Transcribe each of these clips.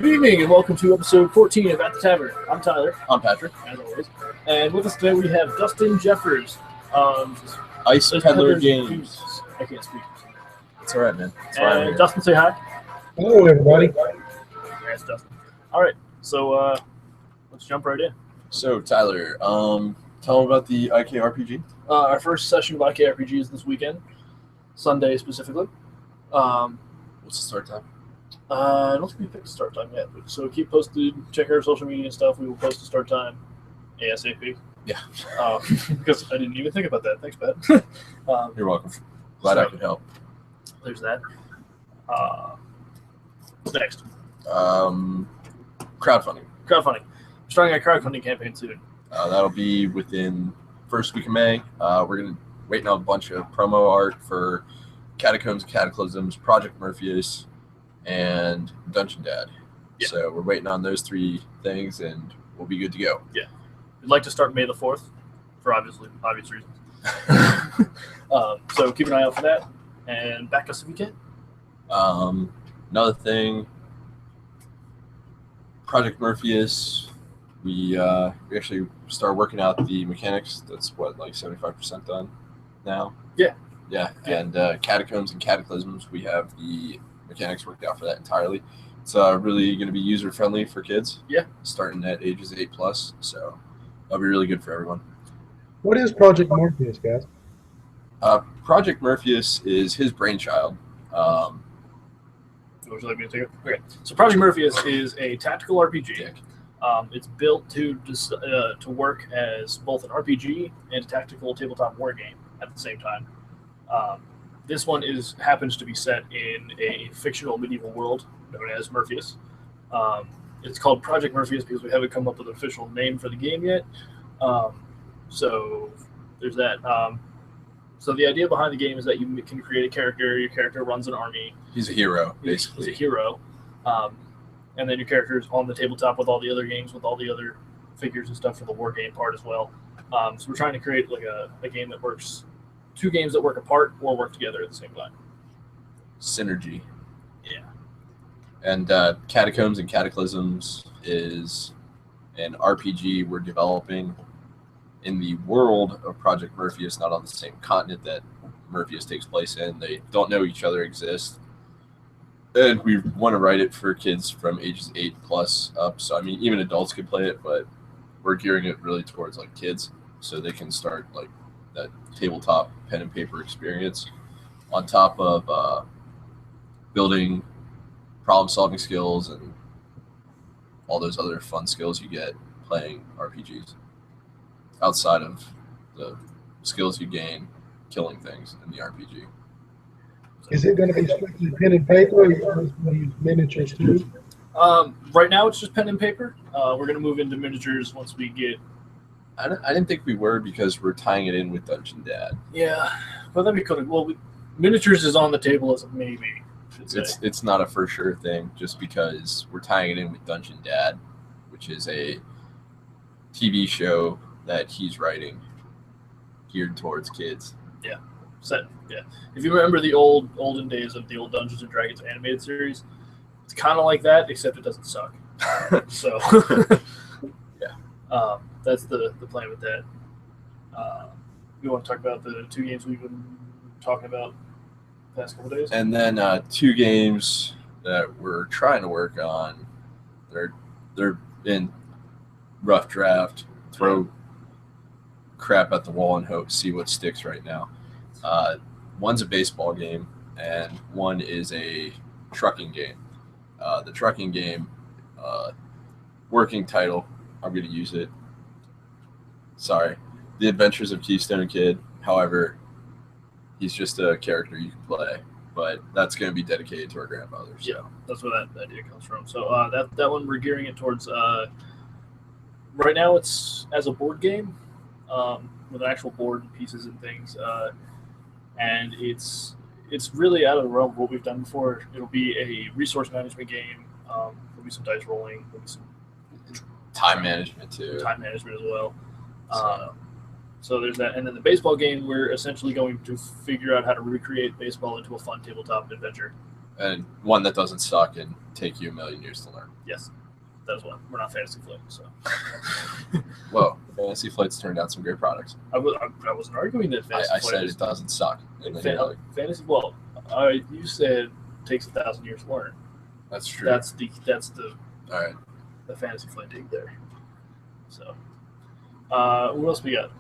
Good evening and welcome to episode 14 of At the Tavern. I'm Tyler, I'm Patrick. as always. And with us today we have Dustin Jeffers. Ice Peddler Games. I can't speak. It's alright, man. It's And Dustin, say hi. Hello, everybody. Yes, Dustin. Alright, so let's jump right in. So, Tyler, tell them about the IK RPG. Our first session of IKRPG is this weekend, Sunday specifically. What's the start time? I don't think we picked a start time yet, so keep posted. Check our social media and stuff. We will post a start time ASAP. Yeah. Because I didn't even think about that. Thanks, Pat. You're welcome. Glad I could help. There's that. What's next? Crowdfunding. Crowdfunding. Starting a crowdfunding campaign soon. That'll be within first week of May. We're going to waiting on a bunch of promo art for Catacombs and Cataclysms, Project Morpheus, and Dungeon Dad. Yeah. So we're waiting on those three things, and we'll be good to go. Yeah. We'd like to start May the 4th for obvious reasons. So keep an eye out for that, and back us if you can. Another thing, Project Morpheus, we actually start working out the mechanics. That's what, like 75% done now? Yeah. And Catacombs and Cataclysms, we have the mechanics worked out for that entirely. It's really going to be user-friendly for kids. Yeah. Starting at ages 8+, so that'll be really good for everyone. What is Project Morpheus, guys? Project Morpheus is his brainchild. Would you like me to take it? Okay. So Project Morpheus is a tactical RPG. It's built to work as both an RPG and a tactical tabletop war game at the same time. This one happens to be set in a fictional medieval world known as Morpheus. It's called Project Morpheus because we haven't come up with an official name for the game yet. So there's that. So the idea behind the game is that you can create a character. Your character runs an army. He's a hero, basically. He's a hero. And then your character is on the tabletop with all the other games, with all the other figures and stuff for the war game part as well. So we're trying to create like a game that works, two games that work apart or work together at the same time. Synergy. Yeah. And Catacombs and Cataclysms is an RPG we're developing in the world of Project Morpheus, not on the same continent that Morpheus takes place in. They don't know each other exist. And we want to write it for kids from ages 8+ up. So, I mean, even adults could play it, but we're gearing it really towards, like, kids so they can start, like, that tabletop pen and paper experience on top of building problem-solving skills and all those other fun skills you get playing RPGs outside of the skills you gain killing things in the RPG. Is it going to be strictly pen and paper, or are you going to use miniatures too? Right now it's just pen and paper. We're going to move into miniatures once we get... I didn't think we were because we're tying it in with Dungeon Dad. Yeah, but that'd be cool. Well, miniatures is on the table as a maybe. It's not a for sure thing just because we're tying it in with Dungeon Dad, which is a TV show that he's writing geared towards kids. Yeah. Yeah. If you remember the olden days of the old Dungeons and Dragons animated series, it's kind of like that, except it doesn't suck. So, yeah. That's the plan with that. We want to talk about the two games we've been talking about the past couple days. And then two games that we're trying to work on. They're in rough draft. Throw crap at the wall and see what sticks right now. One's a baseball game, and one is a trucking game. The trucking game, working title, I'm going to use it. Sorry. The Adventures of Keystone Kid. However, he's just a character you can play, but that's going to be dedicated to our grandfathers. Yeah, that's where that idea comes from. So that one, we're gearing it towards... right now it's as a board game with an actual board and pieces and things. And it's really out of the realm of what we've done before. It'll be a resource management game. There'll be some dice rolling. There'll be some time management too. Time management as well. So there's that. And then the baseball game, we're essentially going to figure out how to recreate baseball into a fun tabletop adventure. And one that doesn't suck and take you a million years to learn. Yes, that's what we're not Fantasy Flight. So, Whoa, Fantasy Flight's turned out some great products. I wasn't arguing that Fantasy I Flight said is it doesn't suck. And then you're like, Fantasy. Well, you said it takes 1,000 years to learn. that's true. That's the All right. the Fantasy Flight dig there. So, what else we got?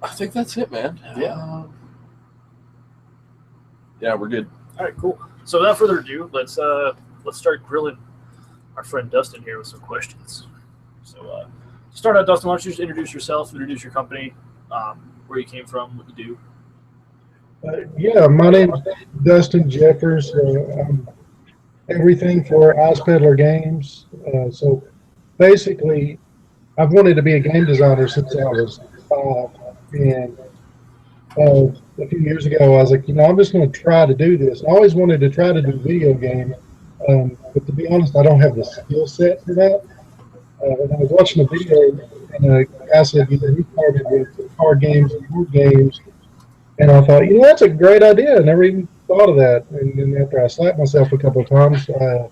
I think that's it, man. Yeah. Yeah, we're good. All right, cool. So without further ado, let's start grilling our friend Dustin here with some questions. So to start out, Dustin, why don't you just introduce yourself, introduce your company, where you came from, what you do. Yeah, my name's Dustin Jeffers. I'm everything for Ice Peddler Games. So basically, I've wanted to be a game designer since I was 5. And a few years ago, I was like, I'm just going to try to do this. I always wanted to try to do video games. But to be honest, I don't have the skill set for that. And I was watching a video, and a guy said, he started with card games and board games. And I thought, that's a great idea. I never even thought of that. And then after I slapped myself a couple of times, I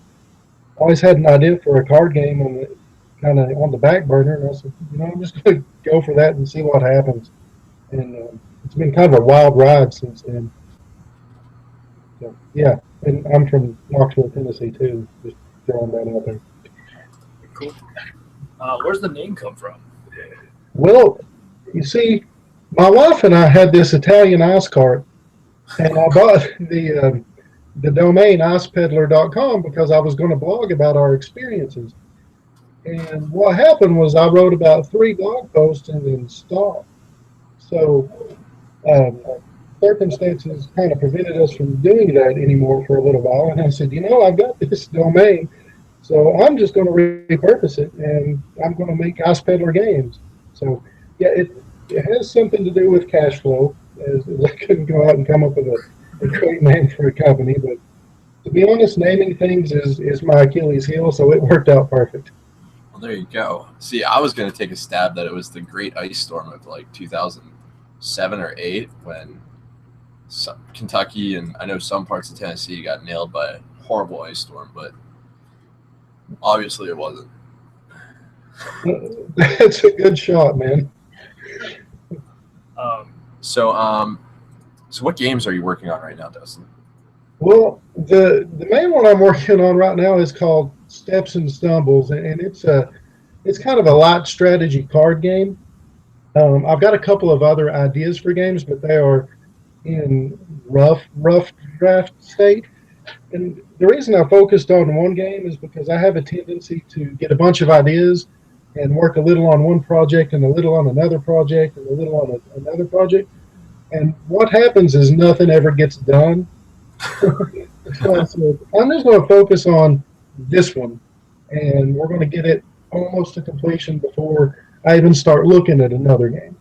always had an idea for a card game kind of on the back burner. And I said, I'm just going to go for that and see what happens. And it's been kind of a wild ride since then. So, yeah. And I'm from Knoxville, Tennessee, too. Just throwing that out there. Cool. Where's the name come from? Well, you see, my wife and I had this Italian ice cart, and I bought the domain icepeddler.com because I was going to blog about our experiences. And what happened was I wrote about 3 blog posts and then stopped. So circumstances kind of prevented us from doing that anymore for a little while. And I said, I've got this domain, so I'm just going to repurpose it, and I'm going to make Ice Peddler Games. So, yeah, it has something to do with cash flow, as I couldn't go out and come up with a great name for a company. But to be honest, naming things is my Achilles heel, so it worked out perfect. Well, there you go. See, I was going to take a stab that it was the Great Ice Storm of like 2007 or 8 when Kentucky and I know some parts of Tennessee got nailed by a horrible ice storm, but obviously it wasn't. That's a good shot, man. So what games are you working on right now, Dustin? Well, the main one I'm working on right now is called Steps and Stumbles, and it's kind of a light strategy card game. I've got a couple of other ideas for games, but they are in rough draft state. And the reason I focused on one game is because I have a tendency to get a bunch of ideas and work a little on one project and a little on another project and a little on another project. And what happens is nothing ever gets done. So I said, I'm just going to focus on this one, and we're going to get it almost to completion before I even start looking at another game.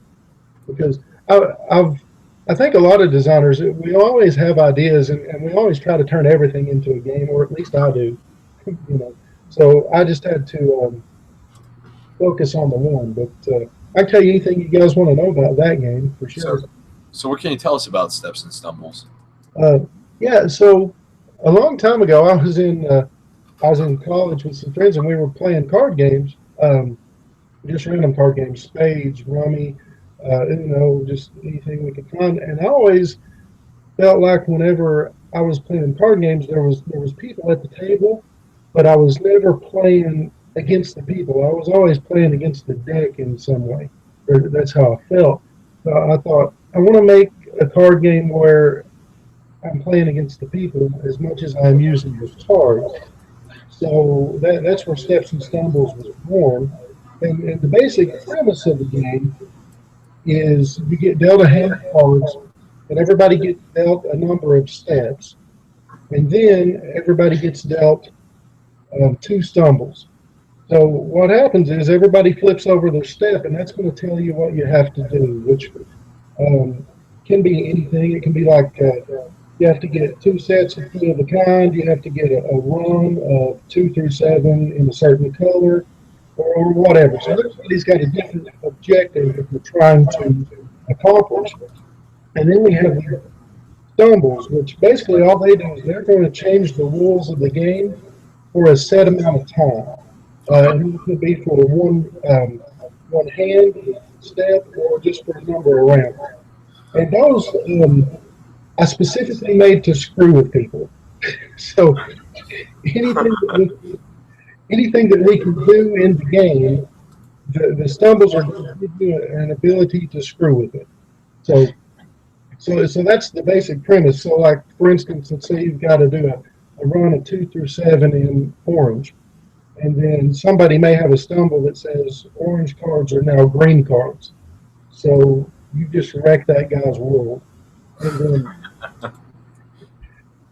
Because I think a lot of designers, we always have ideas, and we always try to turn everything into a game, or at least I do. So I just had to focus on the one. But I can tell you anything you guys want to know about that game for sure. So what can you tell us about Steps and Stumbles? Yeah, so a long time ago, I was in college with some friends, and we were playing card games, just random card games, spades, rummy, just anything we could find. And I always felt like whenever I was playing card games, there was people at the table, but I was never playing against the people. I was always playing against the deck in some way. That's how I felt. So I thought, I want to make a card game where I'm playing against the people as much as I'm using the cards. So that's where Steps and Stumbles was born. And the basic premise of the game is you get dealt a hand of cards, and everybody gets dealt a number of steps. And then everybody gets dealt 2 stumbles. So what happens is everybody flips over their step, and that's going to tell you what you have to do, which can be anything. It can be like you have to get 2 sets of 2 of a kind. You have to get a run of 2 through 7 in a certain color, or whatever. So everybody's got a different objective that we're trying to accomplish. And then we have stumbles, which basically all they do is they're going to change the rules of the game for a set amount of time. And it could be for one hand step or just for a number of rounds. And those I specifically made to screw with people. So anything that we can do in the game, the stumbles are going to give you an ability to screw with it. So that's the basic premise. So, like for instance, let's say you've got to do a run of 2 through 7 in orange, and then somebody may have a stumble that says orange cards are now green cards. So you just wreck that guy's world, and then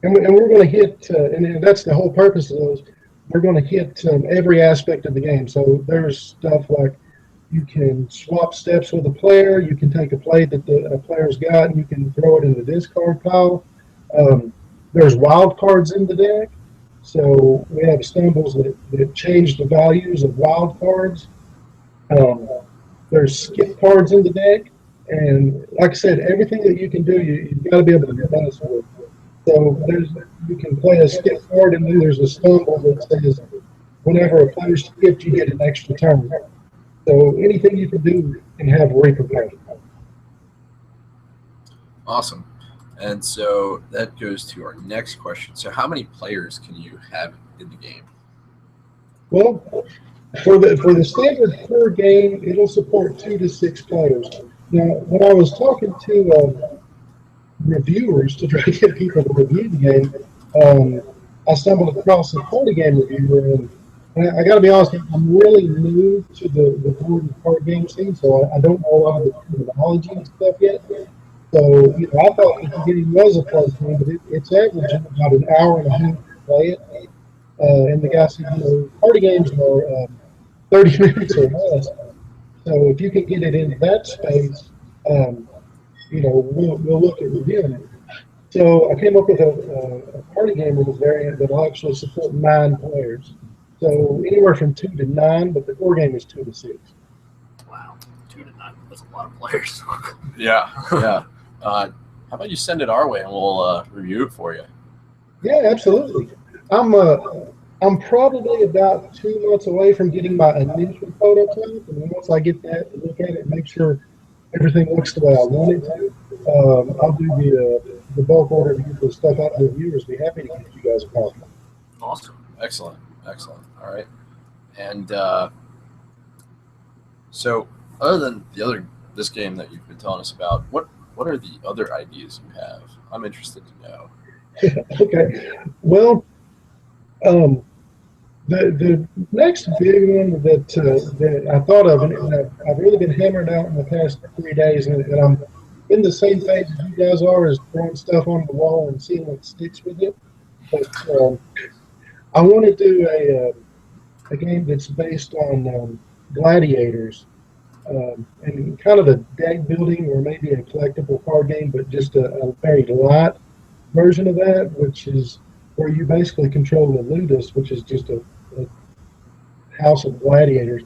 and we're going to hit, and that's the whole purpose of those. We're going to hit every aspect of the game. So there's stuff like you can swap steps with a player. You can take a play that the player's got and you can throw it in the discard pile. There's wild cards in the deck. So we have stumbles that change the values of wild cards. There's skip cards in the deck. And like I said, everything that you can do, you've got to be able to balance with. So you can play a skip card, and then there's a stumble that says whenever a player skips, you get an extra turn. So anything you can do can have repercussions. Awesome. And so that goes to our next question. So how many players can you have in the game? Well, for the standard core game, it'll support 2 to 6 players. Now, when I was talking to reviewers to try to get people to review the game, I stumbled across a party game reviewer, and I got to be honest, I'm really new to the board and card game scene, so I don't know a lot of the terminology and stuff yet. So, I thought that the game was a close game, but it's averaging about an hour and a half to play it. And the guy said, party games are 30 minutes or less. So if you can get it in that space, we'll look at reviewing it. So I came up with a party game variant that will actually support 9 players. So anywhere from 2 to 9, but the core game is 2 to 6. Wow, 2 to 9. That's a lot of players. Yeah. How about you send it our way and we'll review it for you? Yeah, absolutely. I'm probably about 2 months away from getting my initial prototype, and once I get that, look at it, make sure everything looks the way I want it to, I'll do the bulk order to get the stuff out to the viewers. Be happy to get you guys a copy. Awesome. Excellent. All right. And so other than this game that you've been telling us about, what are the other ideas you have? I'm interested to know. Okay. Well, the next big one that I thought of, and I've really been hammering out in the past 3 days, and I'm in the same phase as you guys are, is throwing stuff on the wall and seeing what sticks with it. But I want to do a game that's based on gladiators, and kind of a deck building or maybe a collectible card game, but just a very light version of that, which is where you basically control the ludus, which is just a house of gladiators,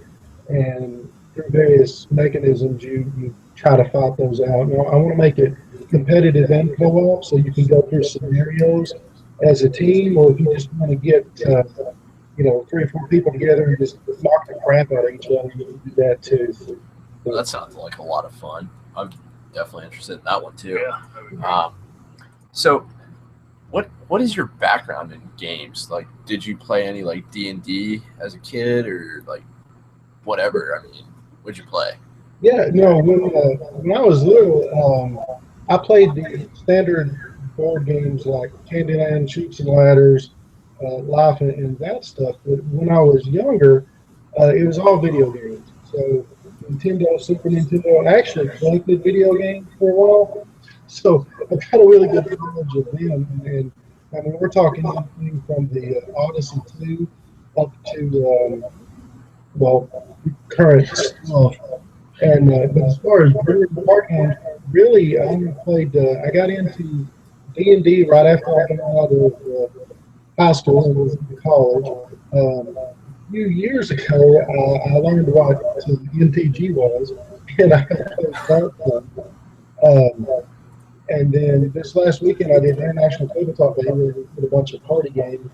and through various mechanisms you try to fight those out. Now, I want to make it competitive and co-op, so you can go through scenarios as a team, or if you just want to get 3 or 4 people together and just knock the crap out of each other, you can do that too. Well, that sounds like a lot of fun. I'm definitely interested in that one too. Yeah. So what is your background in games? Like, did you play any like D&D as a kid, or like whatever? I mean, what'd you play? Yeah, no. When I was little, I played the standard board games like Candyland, Chutes and Ladders, Life, and that stuff. But when I was younger, it was all video games. So Nintendo, Super Nintendo. I actually collected video games for a while, so I've got a really good knowledge of them. And I mean, we're talking anything from the Odyssey 2 up to current stuff. And but as far as board games, really, I only played. I got into D&D right after I got out of high school and was in college. A few years ago, I learned what NTG was, and I played that. And then this last weekend, I did International Tabletop Day where we did a bunch of party games.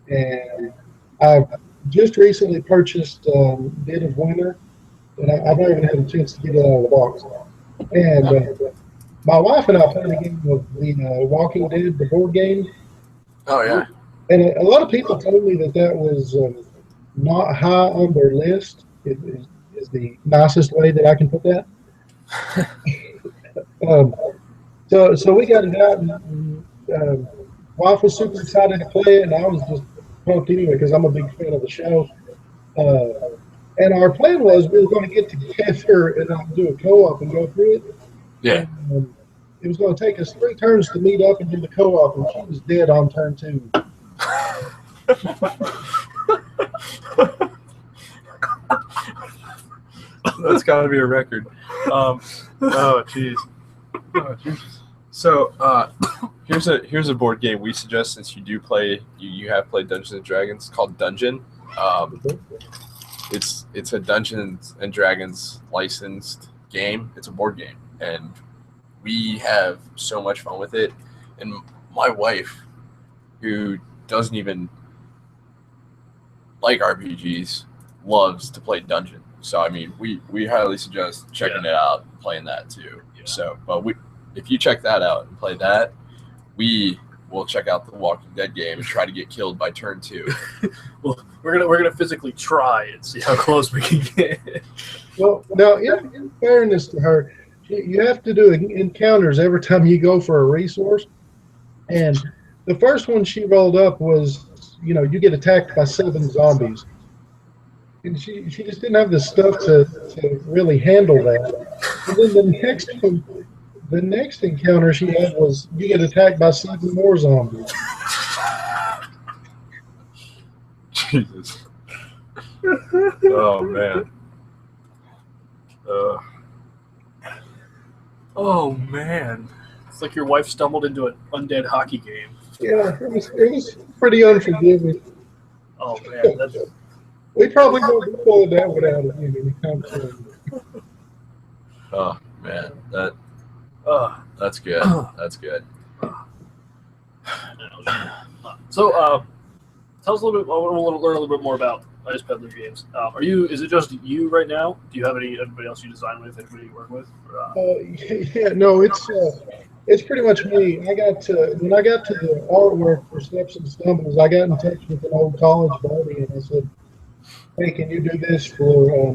And I've just recently purchased Dead of Winter, and I've not even had a chance to get it out of the box. And my wife and I played a game of the Walking Dead, the board game. Oh yeah. And a lot of people told me that was not high on their list. It is the nicest way that I can put that. So we got it out, and wife was super excited to play it, and I was just pumped anyway because I'm a big fan of the show. And our plan was we were going to get together and do a co-op and go through it. Yeah. And, it was going to take us 3 turns to meet up and do the co-op, and she was dead on turn 2. That's got to be a record. Oh jeez. Oh Jesus. So here's a board game we suggest since you do play you have played Dungeons and Dragons called Dungeon. It's a Dungeons and Dragons licensed game. It's a board game, and we have so much fun with it. And my wife, who doesn't even like RPGs, loves to play Dungeon. So I mean, we highly suggest checking it out, and playing that too. Yeah. So, but if you check that out and play that, we will check out the Walking Dead game and try to get killed by turn 2. Well, we're gonna physically try and see how close we can get. Well, now in fairness to her, you have to do encounters every time you go for a resource. And the first one she rolled up was, you get attacked by 7 zombies. And she just didn't have the stuff to really handle that. And then the next encounter she had was you get attacked by 7 more zombies. Jesus. Oh man. Oh man, it's like your wife stumbled into an undead hockey game. Yeah, it was pretty unforgiving. Oh man, that's. We probably won't be pulling that one out of him anytime soon. Oh man, that's good. That's good. So, tell us a little bit. I want to learn a little bit more about Ice Peddler games. Is it just you right now? Do you have anybody else you design with? Anybody you work with? Yeah, no, it's pretty much me. When I got to the artwork for Steps and Stumbles, I got in touch with an old college buddy and I said, "Hey, can you do this for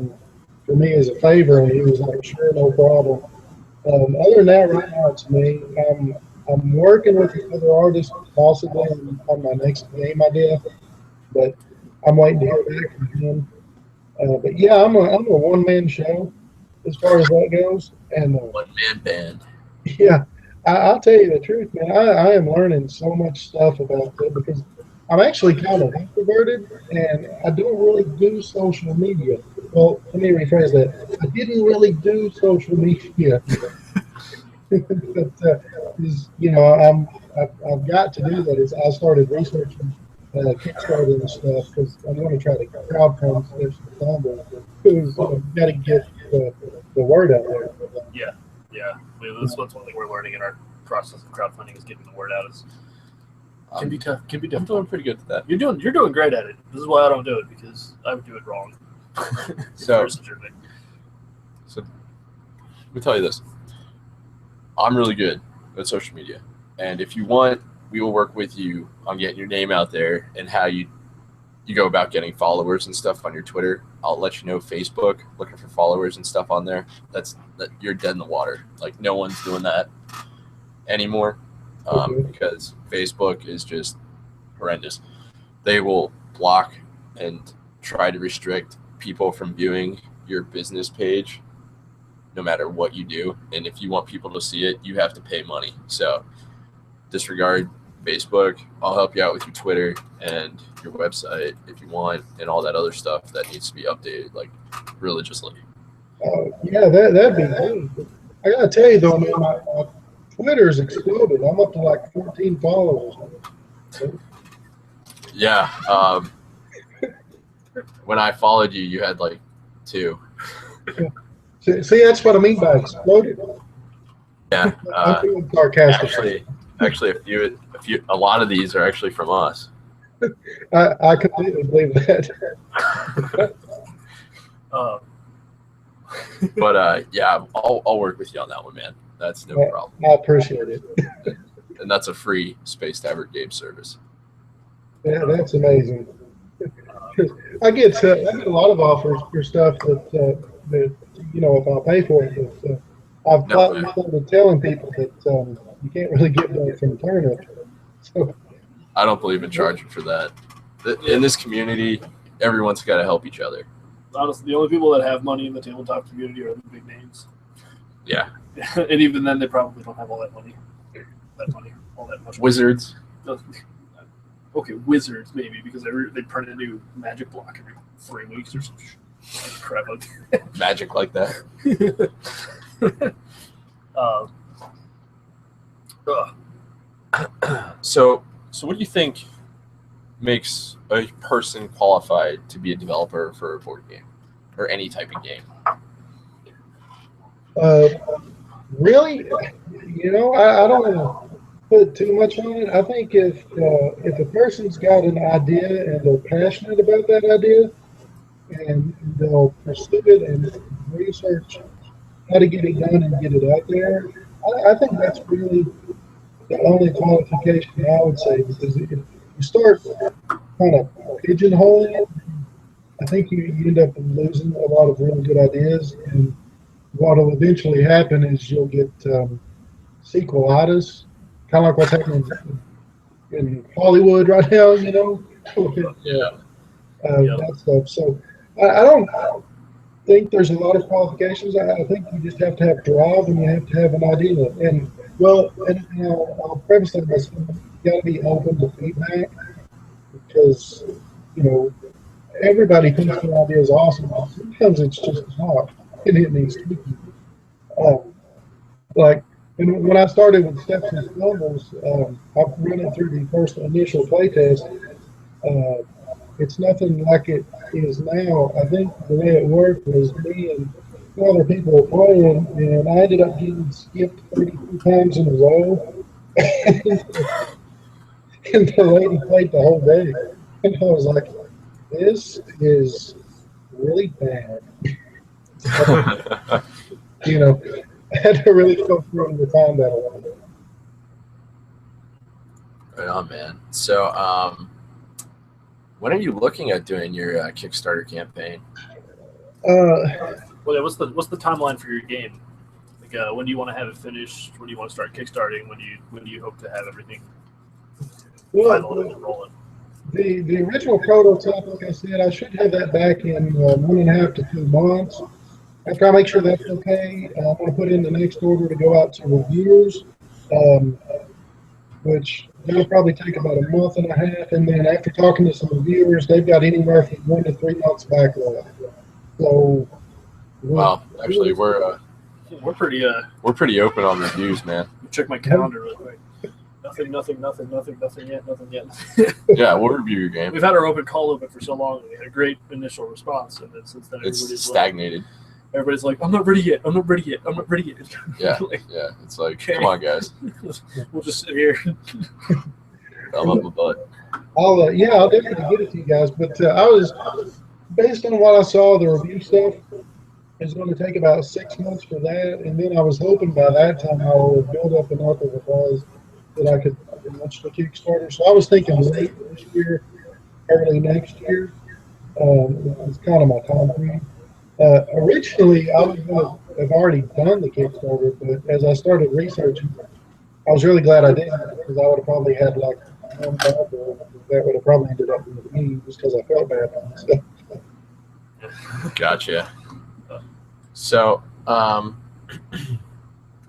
me as a favor?" And he was like, "Sure, no problem." Other than that, right now it's me. I'm working with another artist possibly on my next game idea, but I'm waiting to hear back from him. But yeah, I'm a one-man show as far as that goes. And one-man band. Yeah, I'll tell you the truth, man. I am learning so much stuff about that because I'm actually kind of introverted and I don't really do social media. Well, let me rephrase that. I didn't really do social media. But, I've got to do that. I started researching Kickstarter and stuff because I'm going to try to crowdfund Steps and Stumbles because got to get the word out there. Yeah. That's one thing we're learning in our process of crowdfunding is getting the word out. Can be tough. Can be difficult. I'm doing pretty good at that. You're doing great at it. This is why I don't do it because I would do it wrong. So let me tell you this. I'm really good at social media, and if you want, we will work with you on getting your name out there and how you go about getting followers and stuff on your Twitter. I'll let you know Facebook, looking for followers and stuff on there. That you're dead in the water. Like no one's doing that anymore because Facebook is just horrendous. They will block and try to restrict people from viewing your business page no matter what you do. And if you want people to see it, you have to pay money. So disregard Facebook. I'll help you out with your Twitter and your website if you want, and all that other stuff that needs to be updated like religiously. Yeah, that'd be good. I gotta tell you though, man, my Twitter's exploded. I'm up to like 14 followers. Yeah. When I followed you, you had like 2. See, that's what I mean by exploded. Yeah. I'm being sarcastic. Actually, a lot of these are actually from us. I completely believe that. But yeah, I'll work with you on that one, man. That's no problem. I appreciate it. And that's a free Space Tavern game service. Yeah, that's amazing. I get a lot of offers for stuff that if I'll pay for it. But I've flatly started telling people that you can't really get that from Turnip. So I don't believe in charging for that. In this community, everyone's got to help each other. Honestly, the only people that have money in the tabletop community are the big names. Yeah. And even then, they probably don't have all that money. All that much. Wizards. Okay, wizards maybe, because they print a new magic block every 3 weeks or some crap like that. Magic like that. So what do you think makes a person qualified to be a developer for a board game or any type of game? Really, I don't want to put too much on it. I think if a person's got an idea and they're passionate about that idea, and they'll pursue it and research how to get it done and get it out there, I think that's really the only qualification I would say, because if you start kind of pigeonholing it, I think you end up losing a lot of really good ideas, and what will eventually happen is you'll get sequelitis, kind of like what's happening in Hollywood right now, that stuff. So I don't think there's a lot of qualifications. I think you just have to have drive and you have to have an idea. And I'll preface that by saying you got to be open to feedback, because everybody thinks their idea is awesome. Sometimes it's just not, and it needs tweaking. Like when I started with Steps and Stumbles, I've run it through the first initial playtest. It's nothing like it is now. I think the way it worked was me and two other people were playing, and I ended up getting skipped 32 times in a row. And the lady played the whole day. And I was like, this is really bad. I had to really go through and refine that a lot. Right on, man. So, when are you looking at doing your Kickstarter campaign? What's the timeline for your game? Like, when do you want to have it finished? When do you want to start kickstarting? When do you hope to have everything rolling? The original prototype, like I said, I should have that back in 1.5 to 2 months. After I make sure that's okay, I'm going to put in the next order to go out to reviewers, which will probably take about 1.5 months. And then after talking to some reviewers, they've got anywhere from 1 to 3 months backlog. So, wow, actually, we're pretty open on reviews, man. Check my calendar real quick. Nothing yet. Yeah, we'll review your game. We've had our call open for so long. We had a great initial response, and then since then it's stagnated. Everybody's like, I'm not ready yet. Yeah, yeah. It's like, okay. Come on, guys. We'll just sit here. I love the butt. I'll definitely get it to you guys. But I was, based on what I saw, the review stuff is going to take about 6 months for that, and then I was hoping by that time I would build up enough of a buzz that I could launch the Kickstarter. So I was thinking late this year, early next year. It's kind of my time frame. Originally, I was going to have already done the Kickstarter, but as I started researching, I was really glad I didn't, because I would have probably had like one bubble that would have probably ended up with me just because I felt bad about stuff. Gotcha. So,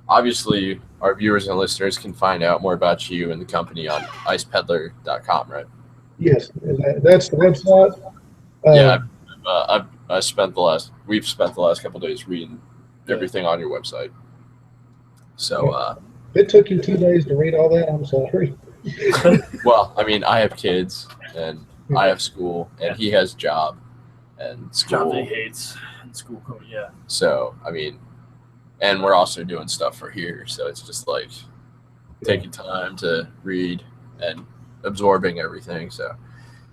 obviously, our viewers and listeners can find out more about you and the company on icepeddler.com, right? Yes, that's the website. Yeah, we've spent the last couple of days reading everything on your website. So, it took you 2 days to read all that. I'm sorry. Well, I mean, I have kids and I have school, and he has job and school. Job that he hates and school. Yeah. So, I mean, And we're also doing stuff for here, so it's just like taking time to read and absorbing everything. So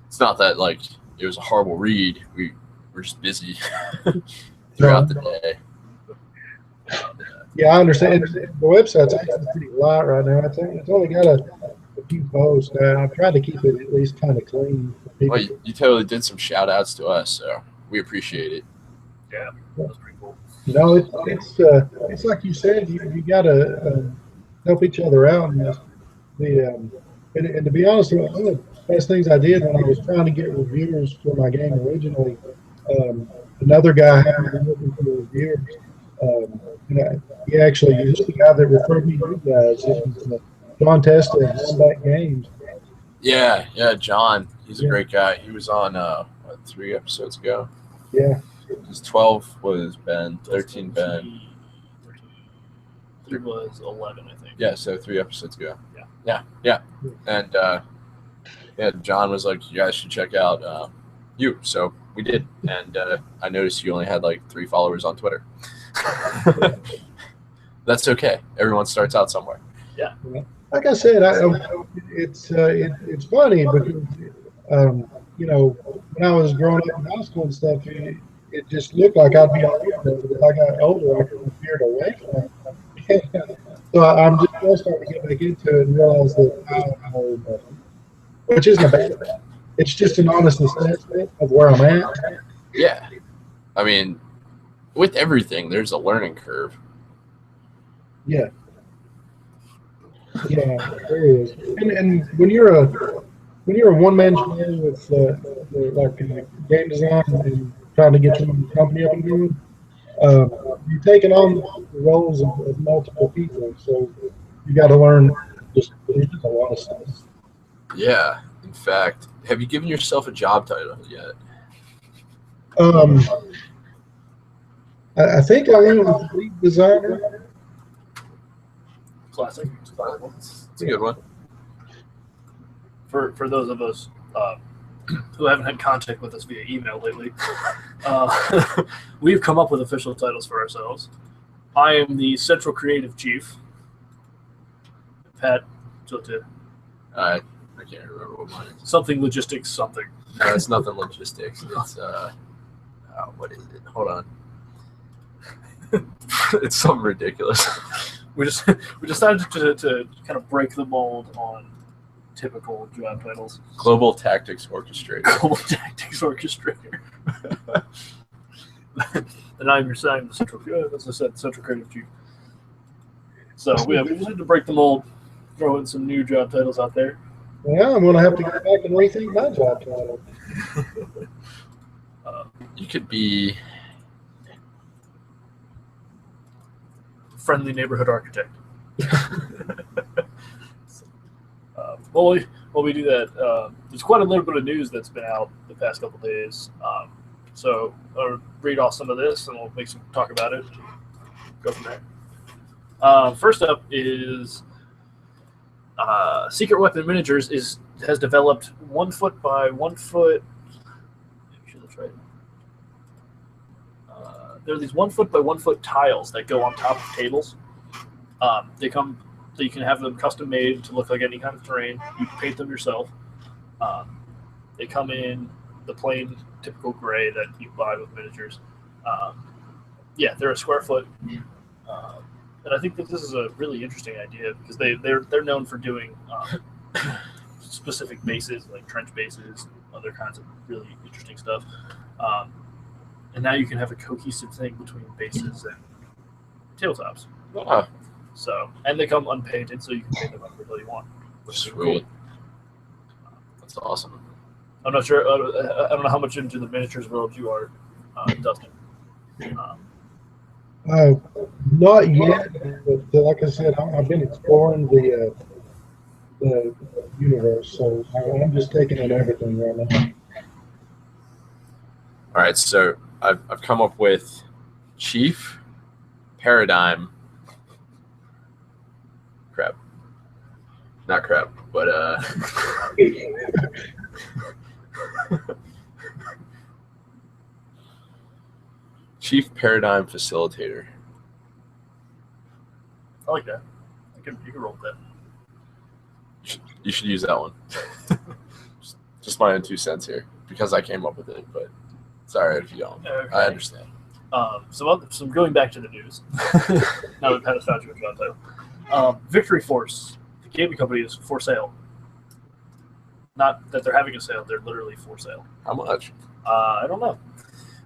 it's not that like it was a horrible read. We're just busy throughout the day. Yeah, I understand. The website's actually pretty light right now. I think it's only got a few posts. I've tried to keep it at least kind of clean. Well, you totally did some shout outs to us, so we appreciate it. Yeah, that's pretty cool. No, it's like you said. You got to help each other out. And and to be honest, one of the best things I did when I was trying to get reviewers for my game originally, another guy had me looking for reviewers. He actually used the guy that referred me to you guys. This was John Testa of Combat Games. Yeah, John. He's a great guy. He was on 3 episodes ago. Yeah. 12 was Ben, 13 Ben. 3 was 11, I think. Yeah, so 3 episodes ago. Yeah. And John was like, you guys should check out you. So we did. And I noticed you only had like 3 followers on Twitter. That's okay. Everyone starts out somewhere. Yeah. Like I said, it's funny because when I was growing up in high school and stuff, it just looked like I'd be on there. But as I got older, I veered away from it. So I'm just starting to get back into it and realize that which isn't bad. It's just an honest assessment of where I'm at. Yeah. I mean, with everything, there's a learning curve. Yeah. Yeah, there is. And when you're a one-man show with like game design and trying to get your company up and going, you're taking on the roles of multiple people. So you got to learn just a lot of stuff. Yeah. In fact, have you given yourself a job title yet? I think I went with lead designer. Classic. It's a good one. For those of us who haven't had contact with us via email lately, we've come up with official titles for ourselves. I am the Central Creative Chief. Pat, I can't remember what mine is. something logistics something. No, it's nothing logistics. It's what is it? Hold on. It's something ridiculous. We decided to kind of break the mold on typical job titles. Global Tactics Orchestrator. Global Tactics Orchestrator. And I'm your sign, the Central, as I said, Central Creative Chief. So we decided to break the mold, throw in some new job titles out there. Yeah, I'm going to have to go back and rethink my job title. You could be Friendly Neighborhood Architect. While we do that, there's quite a little bit of news that's been out the past couple days. So I'll read off some of this and we'll make some talk about it. Go from there. First up is Secret Weapon Miniatures has developed 1 foot by 1 foot. Make sure that's right. There are these 1 foot by 1 foot tiles that go on top of tables. They come, so you can have them custom made to look like any kind of terrain. You can paint them yourself. They come in the plain, typical gray that you buy with miniatures. Yeah, they're a square foot. And I think that this is a really interesting idea because they're known for doing specific bases, like trench bases, other kinds of really interesting stuff. And now you can have a cohesive thing between bases and tabletops. Ah, So, and they come unpainted, so you can paint them up whatever you want. Which is sweet. cool. That's awesome. I'm not sure. I don't know how much into the miniatures world you are, Dustin. Not yet, but like I said, I've been exploring the universe, so I'm just taking in everything right now. All right, so I've come up with Chief Paradigm. Crap. Not crap, but Chief Paradigm Facilitator. I like that. You can roll with that. You should use that one. Just my own 2 cents here because I came up with it, but it's all right if you don't. Okay. I understand. Some going back to the news. Now we've had a statue of John Victory Force, the gaming company, is for sale. Not that they're having a sale; they're literally for sale. How much? I don't know.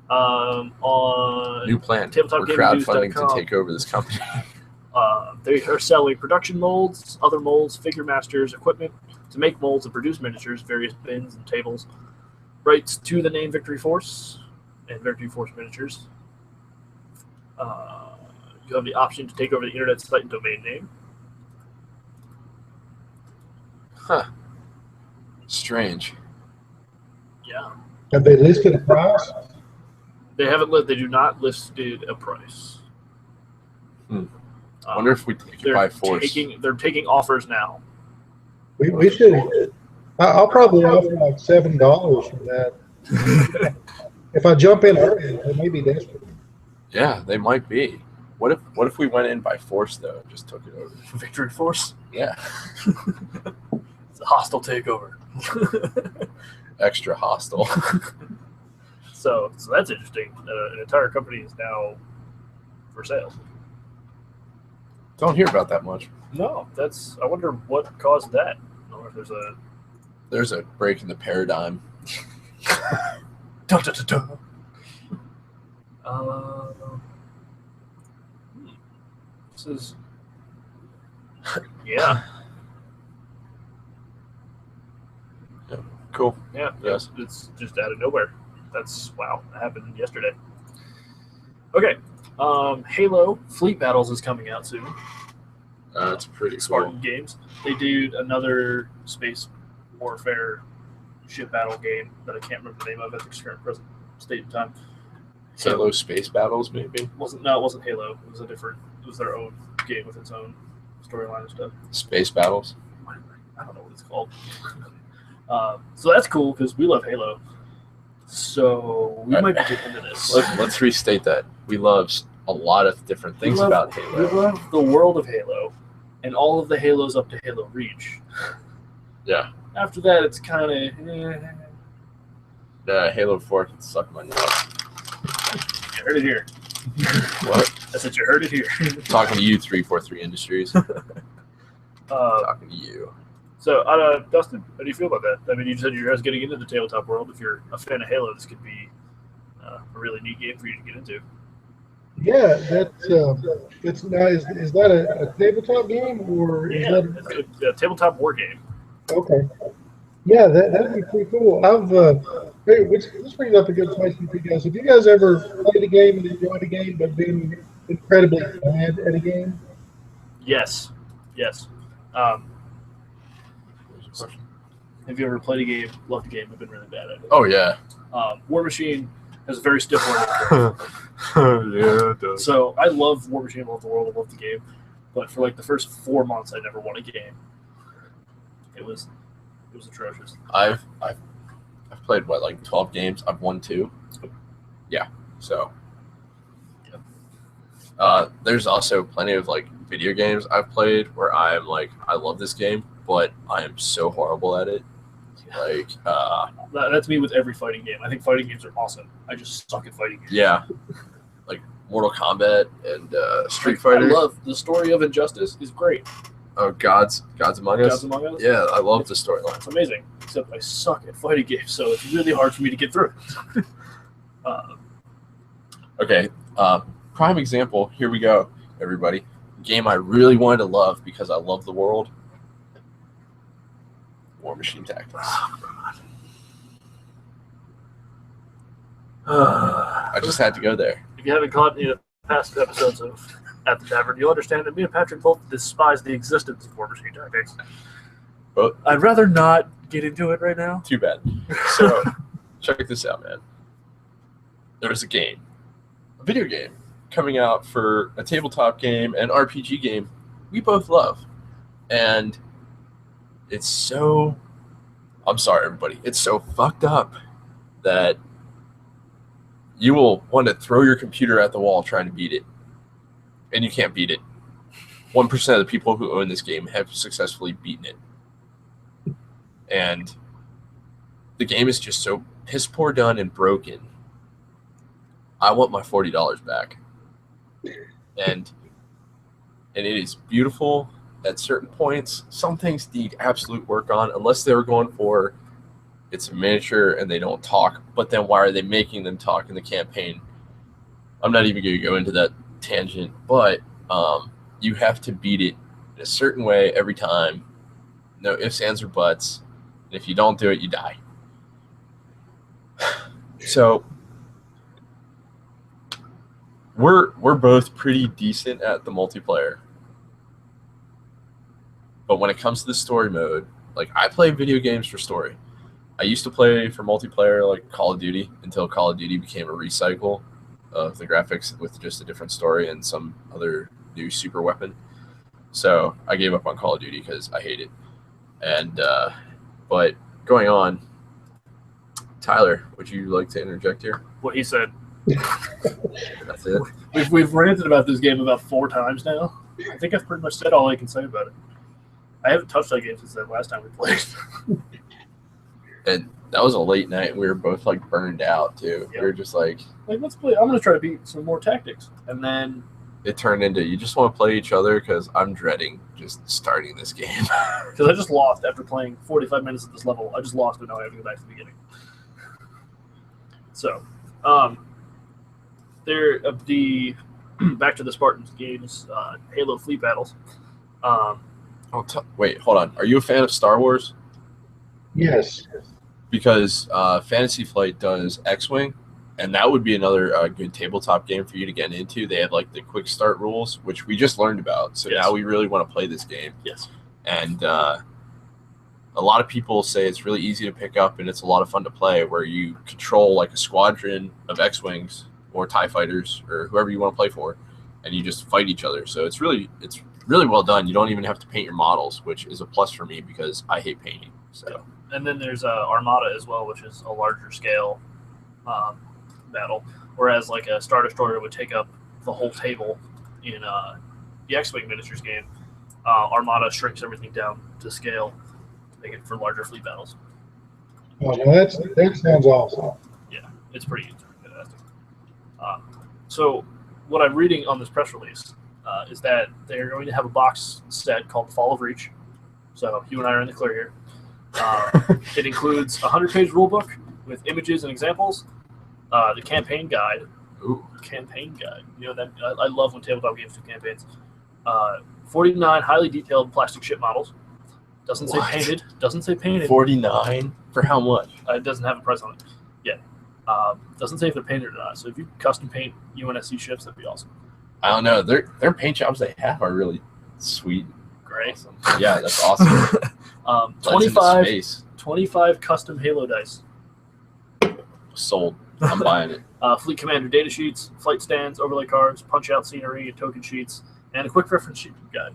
On New plan. We're crowdfunding to take over this company. They are selling production molds, other molds, figure masters, equipment to make molds and produce miniatures, various bins and tables. Rights to the name Victory Force and Victory Force miniatures. You have the option to take over the internet site and domain name. Huh. Strange. Yeah. Have they listed a price? They do not listed a price. I wonder if we take it by force. They're taking offers now. We should. I'll probably offer like $7 for that. If I jump in early, they may be desperate. Yeah, they might be. What if we went in by force though and just took it over? Victory Force? Yeah. It's a hostile takeover. Extra hostile. So that's interesting. An entire company is now for sale. Don't hear about that much. No, I wonder what caused that. I wonder if there's a break in the paradigm. Dun, dun, dun, dun. This is yeah. Cool. Yeah. Yes. It's just out of nowhere. That's wow. That happened yesterday. Okay. Halo Fleet Battles is coming out soon. That's pretty Spartan cool. Games. They did another space warfare ship battle game that I can't remember the name of at the current present state and time. Halo Space Battles, maybe? It wasn't Halo. It was their own game with its own storyline and stuff. Space Battles? I don't know what it's called. So that's cool because we love Halo. So we might be getting into this. Let's restate that. We love a lot of different things about Halo. We love the world of Halo and all of the Halos up to Halo Reach. Yeah. After that, it's kind of... Yeah, Halo 4 can suck my nuts. You heard it here. What? I said you heard it here. Talking to you, 343 Industries. Talking to you. So, Dustin, how do you feel about that? I mean, you said you're just getting into the tabletop world. If you're a fan of Halo, this could be a really neat game for you to get into. Yeah, that's nice. Is that a tabletop game or is that it's a tabletop war game? Okay. Yeah, that'd be pretty cool. This brings up a good question for you guys. Have you guys ever played a game and enjoyed a game but been incredibly bad at a game? Yes. Have you ever played a game, loved a game, but been really bad at it? Oh, yeah. War Machine has a very stiff learning curve. Yeah, it does. So I love War Machine, love the world, I love the game. But for like the first 4 months, I never won a game. It was atrocious. I've played, 12 games? I've won 2. Yeah, so. There's also plenty of, video games I've played where I'm I love this game, but I am so horrible at it. That's me with every fighting game. I think fighting games are awesome. I just suck at fighting games. Yeah. Mortal Kombat and Street Fighter. I love the story of Injustice is great. Oh, Gods Among Us? Gods Among Us? Yeah, I love the storyline. It's amazing. Except I suck at fighting games, so it's really hard for me to get through it. Okay. Prime example. Here we go, everybody. Game I really wanted to love because I love the world. War Machine Tactics. I just had to go there. If you haven't caught any of the past episodes of At the Tavern, you'll understand that me and Patrick both despise the existence of War Machine Tactics. But I'd rather not get into it right now. Too bad. So, check this out, man. There's a video game, coming out for a tabletop game and RPG game we both love. And it's so... I'm sorry, everybody. It's so fucked up that you will want to throw your computer at the wall trying to beat it. And you can't beat it. 1% of the people who own this game have successfully beaten it. And the game is just so piss poor done and broken. I want my $40 back. And it is beautiful at certain points. Some things need absolute work on, unless they were going for it's a miniature and they don't talk. But then why are they making them talk in the campaign? I'm not even going to go into that tangent, but you have to beat it in a certain way every time. No ifs, ands, or buts. And if you don't do it, you die. So we're both pretty decent at the multiplayer. But when it comes to the story mode, like, I play video games for story. I used to play for multiplayer like Call of Duty until Call of Duty became a recycle of the graphics with just a different story and some other new super weapon. So I gave up on Call of Duty because I hate it. And but going on, Tyler, would you like to interject here? What he said. That's it. We've ranted about this game about 4 times now. I think I've pretty much said all I can say about it. I haven't touched that game since the last time we played. And that was a late night, and we were both like burned out too. Yeah. We were just like, let's play. I'm gonna try to beat some more tactics, and then it turned into you just want to play each other because I'm dreading just starting this game. Because I just lost after playing 45 minutes of this level. I just lost, and now I have to go back to the beginning. So, the back to the Spartans games, Halo Fleet Battles. Wait, hold on. Are you a fan of Star Wars? Yes. Because Fantasy Flight does X-Wing, and that would be another good tabletop game for you to get into. They have like the quick start rules, which we just learned about. So yes. Now we really want to play this game. Yes. And a lot of people say it's really easy to pick up, and it's a lot of fun to play, where you control like a squadron of X-Wings or TIE fighters or whoever you want to play for, and you just fight each other. So it's really well done. You don't even have to paint your models, which is a plus for me because I hate painting. So. Yeah. And then there's Armada as well, which is a larger scale battle. Whereas like a Star Destroyer would take up the whole table in the X-Wing miniatures game, Armada shrinks everything down to scale to make it for larger fleet battles. Oh, no, that sounds awesome. Yeah, it's pretty fantastic. So what I'm reading on this press release is that they're going to have a box set called Fall of Reach. So you and I are in the clear here. It includes a 100-page rulebook with images and examples, the campaign guide. Ooh. Campaign guide. You know that I love when tabletop games do campaigns. 49 highly detailed plastic ship models. Doesn't say painted. Doesn't say painted. 49 for how much? It doesn't have a price on it yet. Doesn't say if they're painted or not. So if you custom paint UNSC ships, that'd be awesome. I don't know. Their paint jobs they have are really sweet. Great. Awesome. Yeah, that's awesome. 25 custom Halo dice. Sold. I'm buying it. Fleet Commander data sheets, flight stands, overlay cards, punch-out scenery, and token sheets, and a quick reference sheet guide.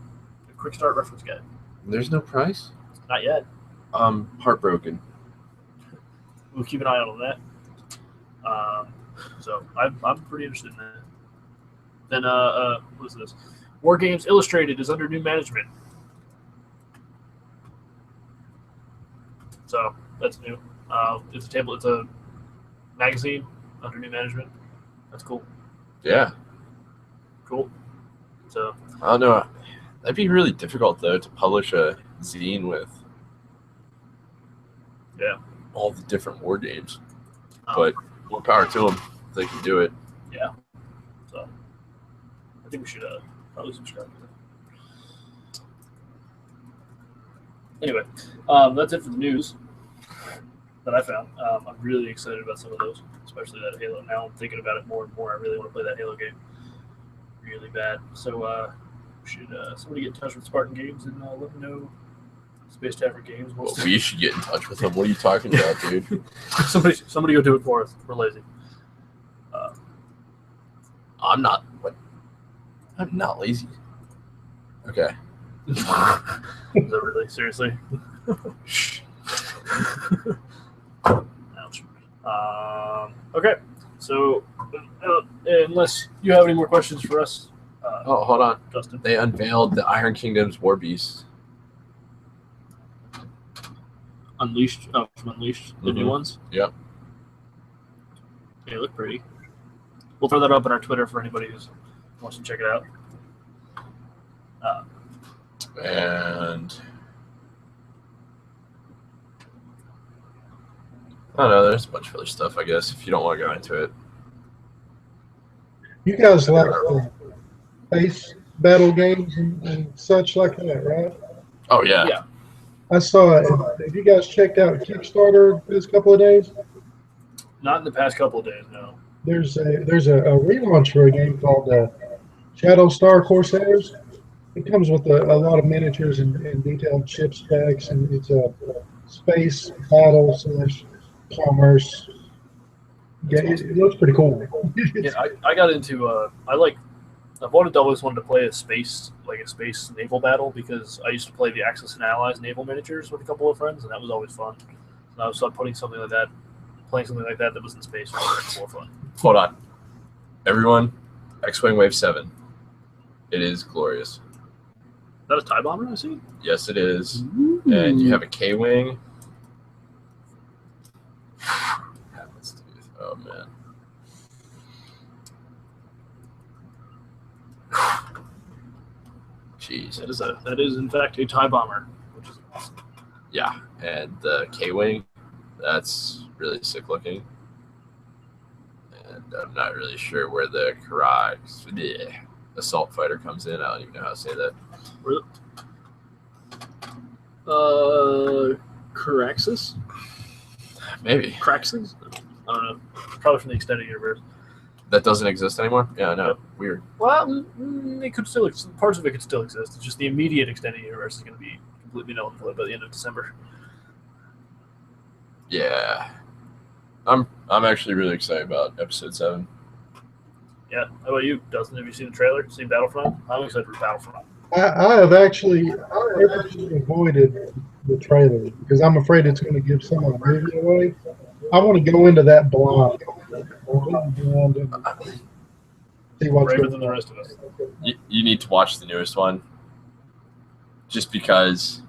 A quick start reference guide. There's no price? Not yet. I'm heartbroken. We'll keep an eye out on that. So I'm pretty interested in that. Then, what is this? War Games Illustrated is under new management. So that's new. It's a magazine under new management. That's cool. Yeah. Cool. So I don't know. That'd be really difficult though to publish a zine with. Yeah. All the different war games, but more power to them if they can do it. Yeah. So I think we should probably subscribe to that. Anyway, that's it for the news that I found. I'm really excited about some of those, especially that Halo. Now I'm thinking about it more and more. I really want to play that Halo game really bad. So should somebody get in touch with Spartan Games and let me know Space Tavern Games? Well, we should get in touch with them. What are you talking about, dude? somebody go do it for us. We're lazy. I'm not lazy. Okay. Is that really? Seriously? Ouch. Okay. So, unless you have any more questions for us, Oh, hold on. Dustin. They unveiled the Iron Kingdom's War Beast. Unleashed. Oh, from Unleashed, the new ones. Yep. They look pretty. We'll throw that up on our Twitter for anybody who wants to check it out. And I don't know. There's a bunch of other stuff, I guess, if you don't want to go into it. You guys like space battle games and such like that, right? Oh, yeah. Yeah. I saw it. Have you guys checked out Kickstarter this couple of days? Not in the past couple of days, no. There's a relaunch for a game called Shadow Star Corsairs. It comes with a lot of miniatures and detailed ship specs, and it's a space battle / commerce. Yeah, it looks pretty cool. Yeah, I got into I've always wanted to play a space naval battle because I used to play the Axis and Allies naval miniatures with a couple of friends, and that was always fun. And I was playing something like that that was in space was more fun. Hold on. Everyone, X-Wing Wave 7. It is glorious. Is that a TIE bomber I see? Yes, it is. Ooh. And you have a K-Wing. Oh, man. Jeez. That is in fact a TIE bomber, which is awesome. Yeah, and the K-Wing, that's really sick looking. And I'm not really sure where the assault fighter comes in. I don't even know how to say that. Caraxus? Maybe. Craxus? I don't know. Probably from the extended universe. That doesn't exist anymore? Yeah, no. Yep. Weird. Well, it could still parts of it could still exist. It's just the immediate extended universe is going to be completely null and void by the end of December. Yeah. I'm actually really excited about episode 7. Yeah. How about you, Dustin? Have you seen the trailer? Seen Battlefront? I'm excited for Battlefront. I have actually avoided the trailer because I'm afraid it's going to give some of the movie away. I want to go into that blind and see what's Braver going than the rest of us. You need to watch the newest one just because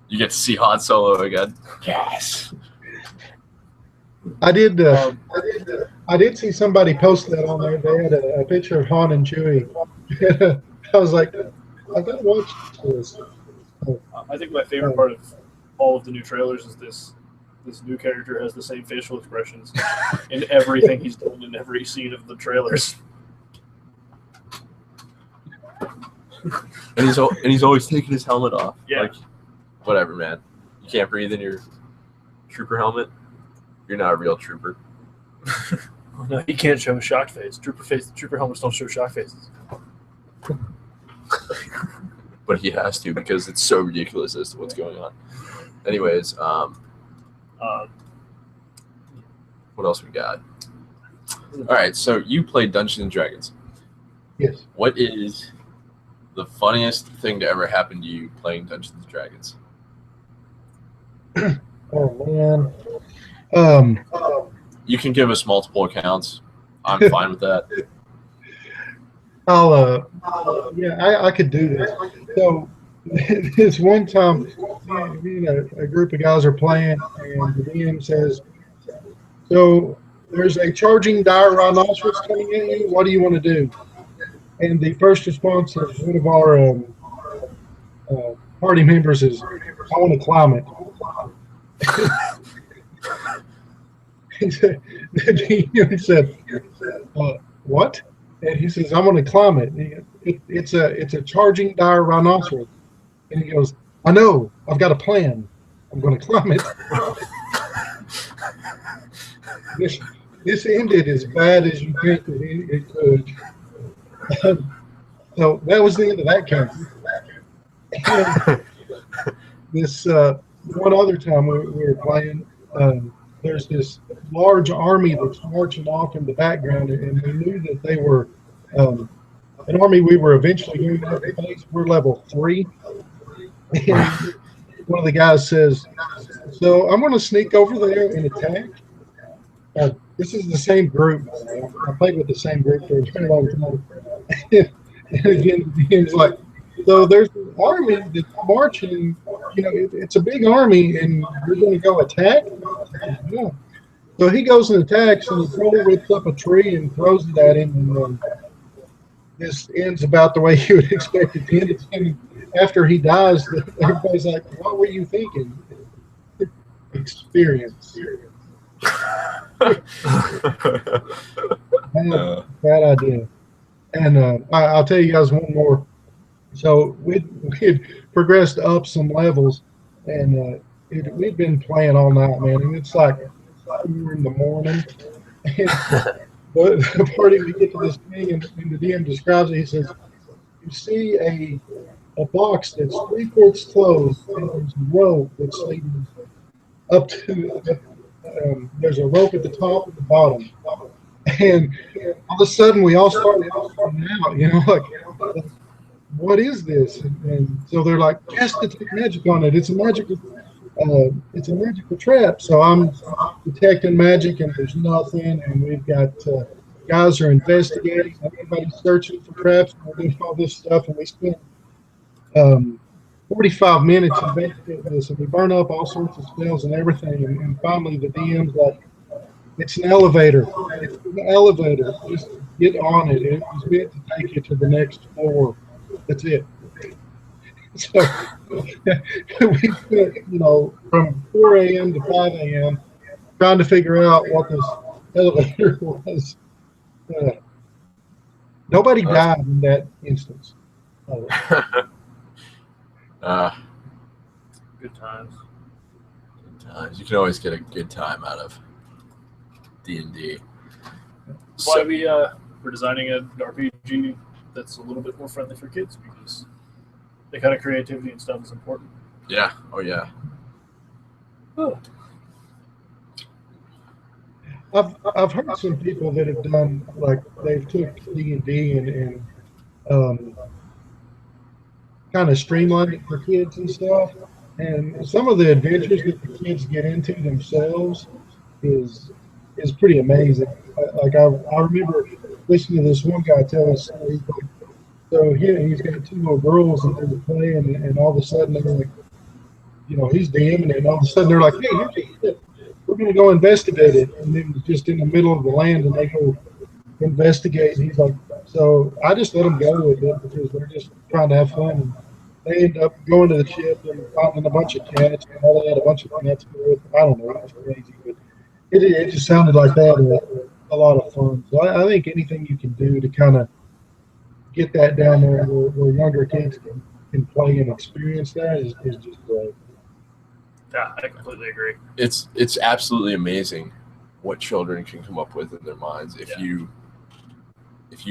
you get to see Han Solo again. Yes. I did see somebody post that on there. They had a picture of Han and Chewie. I was like, I gotta watch this. I think my favorite part of all of the new trailers is this new character has the same facial expressions in everything he's done in every scene of the trailers. And he's always taking his helmet off. Yeah. Like, whatever, man. You can't breathe in your trooper helmet. You're not a real trooper. No, he can't show a shocked face. Trooper helmets don't show shocked faces. But he has to because it's so ridiculous as to what's going on. Anyways, what else we got? All right, so you played Dungeons and Dragons. Yes. What is the funniest thing to ever happen to you playing Dungeons and Dragons? Oh man. You can give us multiple accounts. I'm fine with that. I could do this. So this one time, a group of guys are playing, and the DM says, "So there's a charging dire rhinoceros coming at you. What do you want to do?" And the first response of one of our party members is, "I want to climb it." He said, "What?" And he says, "I'm going to climb it. It's a charging dire rhinoceros." And he goes, "I know. I've got a plan. I'm going to climb it." This ended as bad as you think it could. So that was the end of that game. This one other time we were playing, there's this large army that's marching off in the background, and we knew that they were an army we were eventually going to have to face. We're level 3. And one of the guys says, "So I'm going to sneak over there and attack." This is the same group. I played with the same group for a very long time. And again, it's like, so there's an army that's marching. It's a big army, and you're going to go attack? Yeah. So he goes and attacks, and the troll whips up a tree and throws it at him. And this ends about the way you would expect it to end. And after he dies, everybody's like, "What were you thinking?" Experience. Bad idea. And I'll tell you guys one more. So we had progressed up some levels, and we'd been playing all night, man. And it's like 4 in the morning. And the party, we get to this thing, and the DM describes it. He says, "You see a box that's 3/4 closed, and there's a rope that's leading up to. There's a rope at the top and the bottom." And all of a sudden, we all started freaking out, like, what is this? And so they're like, "Yes, detect magic on it. It's a magical trap." So I'm detecting magic, and there's nothing. And we've got guys are investigating. Everybody's searching for traps. And we're doing all this stuff, and we spent 45 minutes investigating this, and we burn up all sorts of spells and everything. And finally, the DM's like, "It's an elevator. It's an elevator. Just get on it. It was meant to take you to the next floor. That's it." So we spent, from 4 a.m. to 5 a.m. trying to figure out what this elevator was. Nobody died in that instance. Good times. Good times. You can always get a good time out of D&D. That's why we're designing an RPG that's a little bit more friendly for kids, because the kind of creativity and stuff is important. Yeah. Oh, yeah. Oh. I've heard some people that have done, like, they've took D&D and kind of streamlined it for kids and stuff. And some of the adventures that the kids get into themselves is pretty amazing. Like I remember listening to this one guy tell us, so he's got 2 little girls and they're playing, and all of a sudden they're like, he's DMing it, and all of a sudden they're like, "Hey, here's your shit. We're going to go investigate it." And then it's just in the middle of the land, and they go investigate. And he's like, so I just let them go with it because they're just trying to have fun. And they end up going to the ship and finding a bunch of cats, and all they had a bunch of cats with. I don't know, it was crazy, but it just sounded like that. A lot of fun. So I think anything you can do to kind of get that down there where younger kids can play and experience that is just great. Yeah, I completely agree. It's absolutely amazing what children can come up with in their minds if you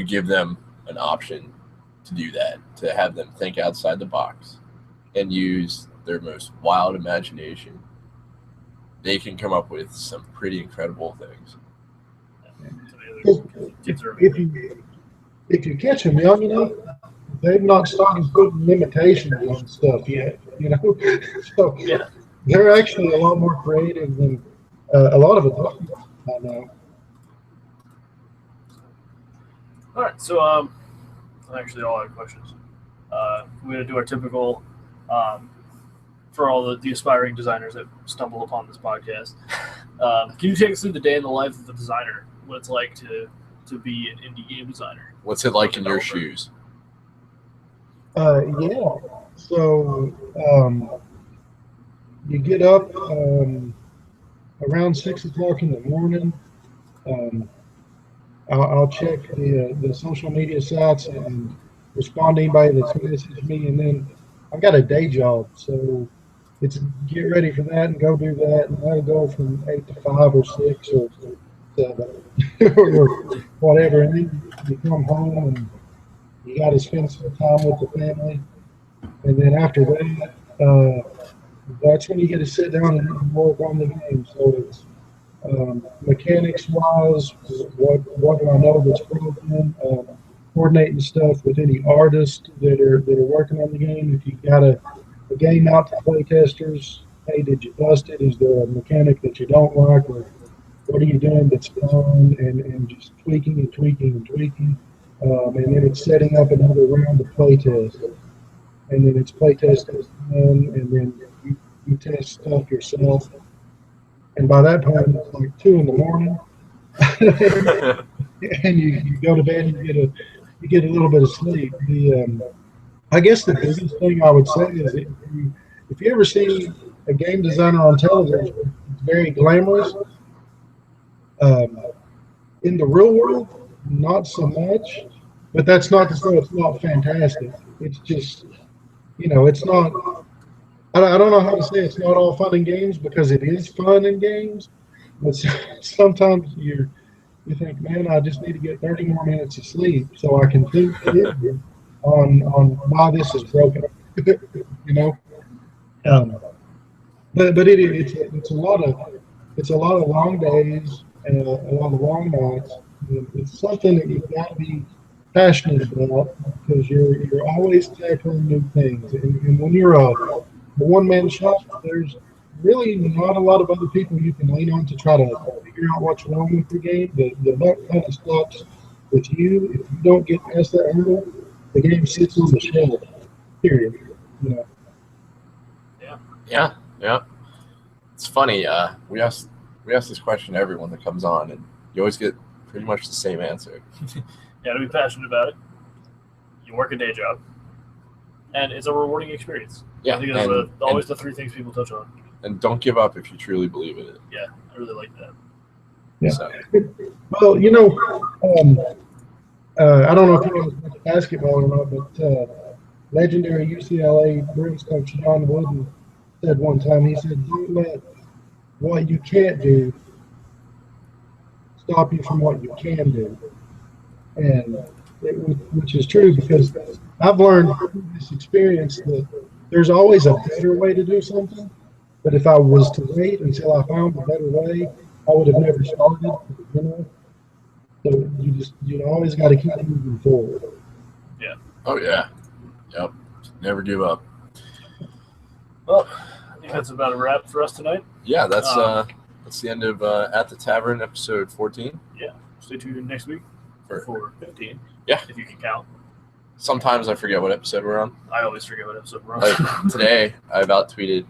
give them an option to do that, to have them think outside the box and use their most wild imagination. They can come up with some pretty incredible things. If you catch them young, they've not started putting limitations on stuff yet. So they're actually a lot more creative than a lot of adults I know. All right, so actually, all our questions. We're gonna do our typical for all the aspiring designers that stumble upon this podcast. Can you take us through the day in the life of the designer? What it's like to be an indie game designer? What's it like in your shoes? Yeah. So you get up around 6 o'clock in the morning. I'll check the social media sites and respond to anybody that's messaged me, and then I've got a day job, so it's get ready for that and go do that, and that'll go from 8 to 5 or 6 or 7 or whatever, and then you come home and you got to spend some time with the family, and then after that, that's when you get to sit down and work on the game. So it's mechanics-wise, what do I know that's broken, coordinating stuff with any artists that are working on the game. If you've got a game out to play testers, hey, did you bust it? Is there a mechanic that you don't like, or what are you doing that's fun? And just tweaking and tweaking and tweaking. and then it's setting up another round of playtest, and then it's playtest is done, and then you test stuff yourself. And by that point, it's like 2 in the morning, and you go to bed and you get a little bit of sleep. I guess the biggest thing I would say is if you ever see a game designer on television, it's very glamorous. In the real world, not so much. But that's not to say it's not fantastic. It's just, it's not. I don't know how to say it's not all fun and games, because it is fun and games. But sometimes you think, man, I just need to get 30 more minutes of sleep so I can think on why this is broken. you know. But it's a lot of long days and a lot of long nights. It's something that you've got to be passionate about, because you're always tackling new things. And when you're a one-man shop, there's really not a lot of other people you can lean on to try to figure out what's wrong with your game. The buck kind of stops with you. If you don't get past that hurdle, the game sits on the shelf. Period. Yeah. It's funny. We ask this question to everyone that comes on, and you always get pretty much the same answer. Yeah, to be passionate about it. You work a day job, and it's a rewarding experience. Yeah, I think that's always the 3 things people touch on. And don't give up if you truly believe in it. Yeah, I really like that. Yeah. So. Well, I don't know if you guys watch basketball or not, but legendary UCLA Bruins coach John Wooden said one time, he said, "Don't let what you can't do stop you from what you can do." And which is true, because I've learned through this experience that there's always a better way to do something. But if I was to wait until I found a better way, I would have never started. So you always got to keep moving forward. Yeah. Oh yeah. Yep. Never give up. Well, I think that's about a wrap for us tonight. Yeah, that's the end of At the Tavern, episode 14. Yeah. Stay tuned next week for 15. Yeah. If you can count. Sometimes I forget what episode we're on. I always forget what episode we're on. Like today, I about tweeted,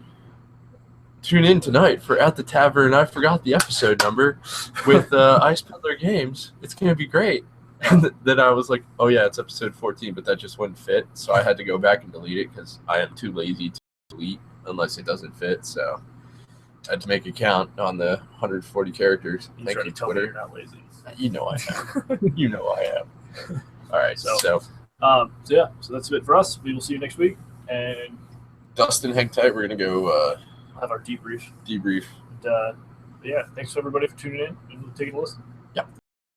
"Tune in tonight for At the Tavern. I forgot the episode number with Ice Peddler Games. It's going to be great." And then I was like, "Oh, yeah, it's episode 14, but that just wouldn't fit." So I had to go back and delete it because I am too lazy to delete unless it doesn't fit. So I had to make a count on the 140 characters. Thank you, Twitter. You're not lazy. You know I am. You know I am. All right, so that's it for us. We will see you next week. And Dustin, hang tight. We're going to go have our debrief. Debrief. And, yeah, thanks everybody for tuning in and taking a listen.